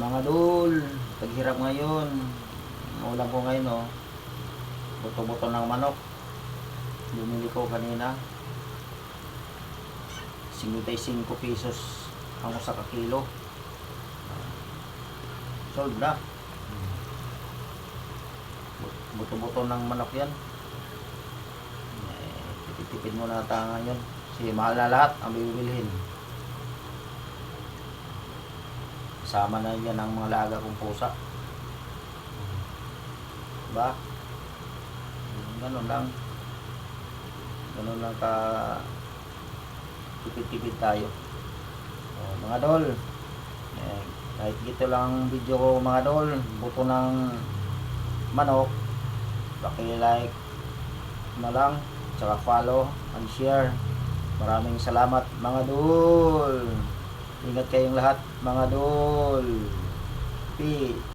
Mga dol, taghirap ngayon. Ang ulam ko ngayon, oh, buto-buto ng manok. Bumili ko kanina. 55 pesos ang isa ka kilo. Sold na. Buto-buto ng manok yan. Tipid muna tayo ngayon. Kasi mahal na lahat ang bibilhin. Sama na yan ang mga laga kong pusa. Diba? Ganun lang. Ganun lang ka tipid-tipid tayo. So, mga dol, kahit gito lang ang video ko mga dol, buto ng manok, paki-like na lang, tsaka follow and share. Maraming salamat mga dol. Ingat kayong lahat mga dol. Peace.